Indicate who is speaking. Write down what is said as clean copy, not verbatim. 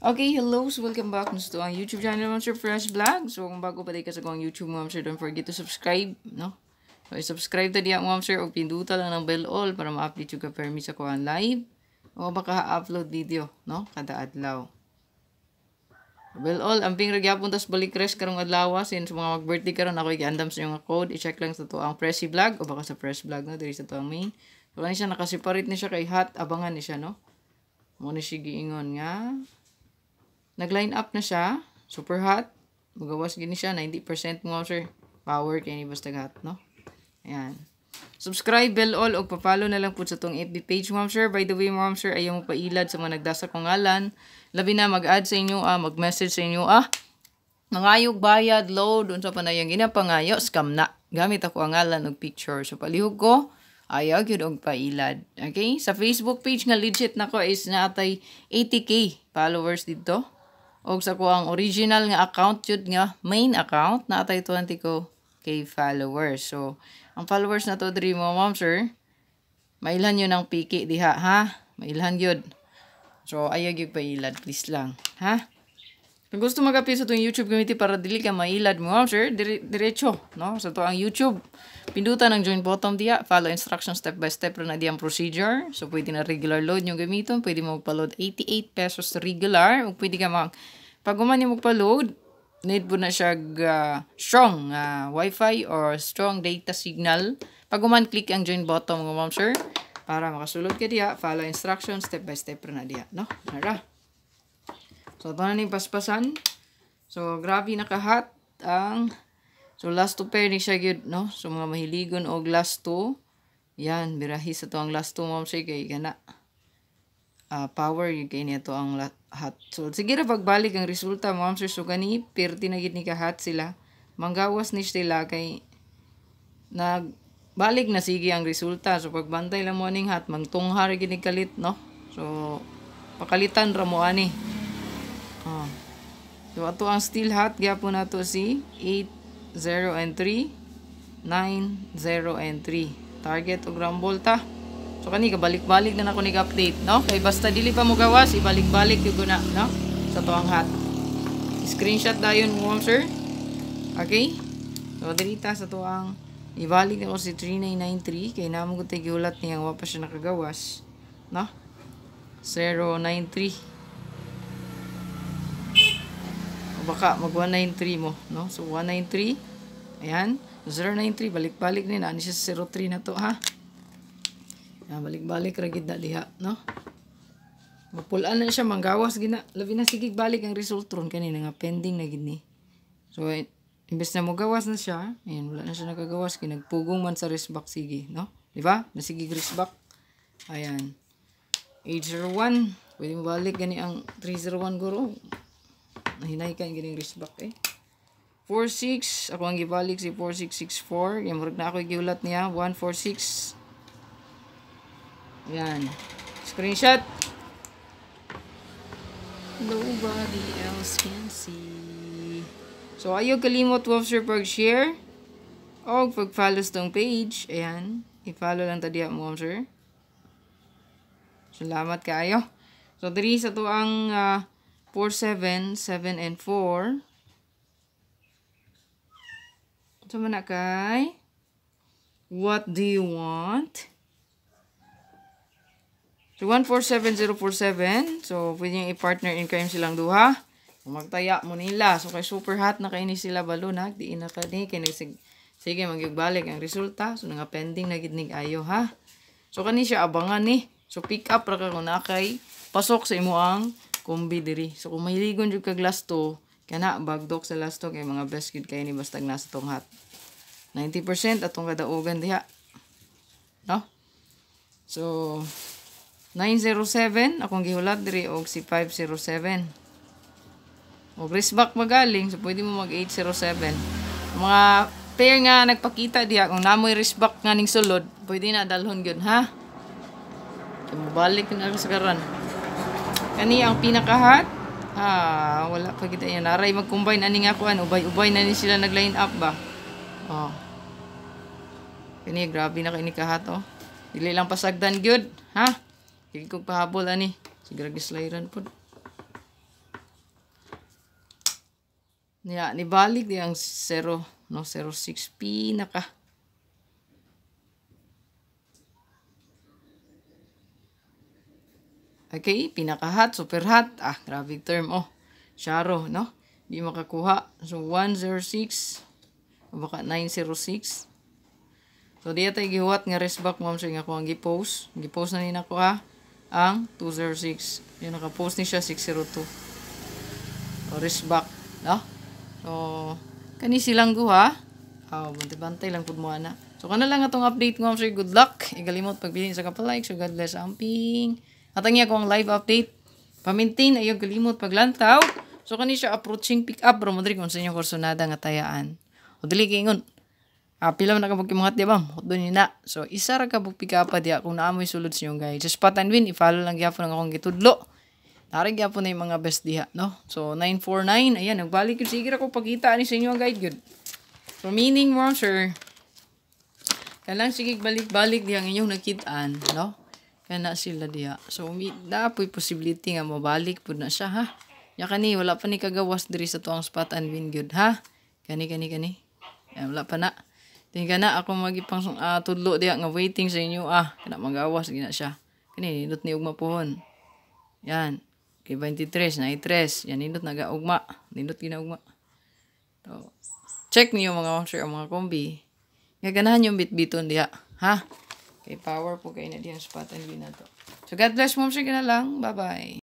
Speaker 1: Okay, hello. So, welcome back to ang YouTube channel, Ma'am Sir Fresh Vlog. So, kung bago pa tayo sa kong YouTube, Ma'am Sir, don't forget to subscribe, no? So, subscribe ta diya, Ma'am Sir, o pinduta lang ng bell all para ma-update yung ka-permi sa kuhan live. O baka upload video, no? Kada adlaw. Bell all, amping ragyapon tas balik rest karong adlaw, since mga mag-birthday karon ako i-andam sa yung code. I-check lang sa to ang Pressy Vlog o baka sa Fresh Vlog, no? Diri sa to ang main. So, siya nakaseparate ni siya kay hot, abangan ni siya, no? Muna siya giingon nga. Nag-line up na siya. Super hot. Magawas gini siya. 90% mo, sir. Power kaya ni basta hot, no? Ayan. Subscribe, bell all, o papalo na lang po sa tong FB page, ma'am sir. By the way, ma'am sir, ayaw mo pailad sa mga nagdasa kong ngalan. Labi na mag-add sa inyo, mag-message sa inyo, mangayog bayad, load, unsa pa na yung ginapangayo, scam na. Gamit ako ang ngalan ng picture. So, palihog ko, ayaw yun og pailad. Okay? Sa Facebook page nga legit na ko is natay 80k followers dito. O sa ko ang original nga account yun nga, main account, natay 20k followers. So, ang followers na to, dream mo, ma'am, sir, mailhan yun ang piki diha, ha? Mailhan yun. So, ayaw yung pailad, please lang, ha? Kung gusto mag-appeal sa itong YouTube community para dili ka mailad mo, ma'am, sir, diretso, no? Sa to ang YouTube, pindutan ang join button diya, follow instructions step by step na di ang procedure. So, pwede na regular load yung gamiton, pwede mo magpa-load 88 pesos regular, o pwede ka pag uman yung magpa-load, need po na siya strong Wi-Fi or strong data signal. Pag uman, click ang join button mo, ma'am, sir, para makasulod ka diya, follow instructions step by step na diya, no? Nara. So, ito na ning paspasan. So, grabe nakahat ang so, last 2 pair ni siya yun, no? So, mga mahiligon o last 2. Yan, birahi sa to ang last 2, ma'am, sir, kay gana. Power yung kay niya to ang hot. So, sige na pagbalik ang resulta, ma'am, sir. So, gani, perti na gid ni kahat sila. Manggawas ni sila kay nagbalik na sige ang resulta. So, pagbantay lang mo ning hot, mangtunghar gid ni kalit, no? So, pakalitan ra mo ani. So, ato ang still hot, gyapon nato si 8, 0, and 3, 9, 0, and 3. Target o rumble ta. So, kani, kabalik-balik na ako nag-update, no? Kay basta dili pa mo gawas, ibalik-balik yung guna, no? Sa to ang hot. Screenshot dayon mo, ma'am, sir. Okay? So, dirita sa to ang ibalik ako si 3993, kay naman ko tagiulat niyang wapa siya nakagawas, no? 093. Baka mag 193 mo, no? So 193, ayan, 093, balik-balik ni na siya sa 03 na to, ha? Ayan, balik-balik ra gid na diha, no? Mapulaan na siya, manggawas gina, labi na sige balik ang result ron kanina nga pending na gid ni. So imbes na mo gawas na siya, ayan, wala na siya nakagawas, kinagpugong man sa wristback sige, no? Di ba? Nasige wristback. Ayan. 801, pwede mo balik gani ang 301 guro. Nahinay ka yung ganing wristback 46, ako ang gibalik si 4664. Yung murag na ako giulat niya 146. Ayan, screenshot. Nobody else can see. So ayaw kalimot, sir, pag-share o pag-follow sa tong page. Ayan, i-follow lang tadiya mo, sir. Salamat kaayo. So diri sa to ang 4, 7, 7, and 4. So, mana kay? What do you want? So, 147047. So, pwede nyo i-partner in crime silang duha. Kung magtaya mo nila. So, kay super hot na kayo ni sila balon, ha? Diin na ka ni. Sige, magigbalik ang resulta. So, nga pending na gidnig ayo, ha? So, kani siya abangan ni. So, pick up ra ka kung nakay pasok sa imo ang kumbi diri. So, kung mahiligon yung kag last 2, kana, bagdok sa last 2, kay mga best kid kayo ni bastag nasa tong hot. 90% atong kadaugan diha. No? So, 907, akong gihulat diri, og si 507. Og wristback magaling, so pwede mo mag 807. Mga pair nga nagpakita diha, kung namoy wristback nga ning sulod, pwede na dalhon yun, ha? So, mabalik na ako sa karan. Kani ang pinaka-hot. Wala pa kita yan. Naray mag-combine ani nga kuan, ubay-ubay na ni sila nag-line up ba. Kani grabe na kay ni ka-hot, oh. Dili lang pasagdan gyud, ha? Kay kog pahabol ani. Sigara gislayran pud. Niya, nibalik di ang 0, no, 06 pinaka. Okay, pinaka hot, super hot. Ah, grabe term, oh. Sharo, no? Di makakuha. So, 106. O baka 906. So, di tayo gihuwat nga resback mo siya nga ko ang gipost. Gipost na nina ko ha. Ang 206. Yung nakapost ni siya 602. O, resback, no? So, kani silang guha. Bantay-bantay lang pud mo ana. So, kana lang atong update mo sir. Good luck. Igalimot pagbilin sa kapalike. So, God bless amping. Atang niya ko ang live update. Pamintain ayaw galimot paglantaw. So, kani siya approaching pick up. Bro, madri kung sa inyong korsonada nga tayaan. O, dili kaingon. Pila man nakabog kimuhat di ba? Doon yun na. So, isa ra kabog pick up diya kung naamoy sulod sa inyong guys. Just spot and win. I-follow lang gyapon ang akong gitudlo. Narig po na yung mga best diha, no? So, 949. Ayan, nagbalik yun. Sige ako pagkita ni sa inyo, guide good. So, meaning mo, sir, kailang sige balik-balik diha ang inyong nakitaan, no? Kaya na sila diha. So, na po'y possibility nga mabalik po na siya, ha? Ya kani, wala pa ni kagawas diri sa tuang spot and win good, ha? Kani. Yan, wala pa na. Tingnan na, ako magipang tudlo diha nga waiting sa inyo, Kana magawas, gina siya. Kani, nindot ni ugma pohon. Yan. Okay, 23, na 3. Yan, nindot nag-augma. Nindot ginaugma. So, check niyo mga sir, mga kombi. Nga ganahan yung bit-biton diha. Ha? Okay, power po kayo na diyan spot and win na to. So, God bless mo sir, gana lang. Bye-bye.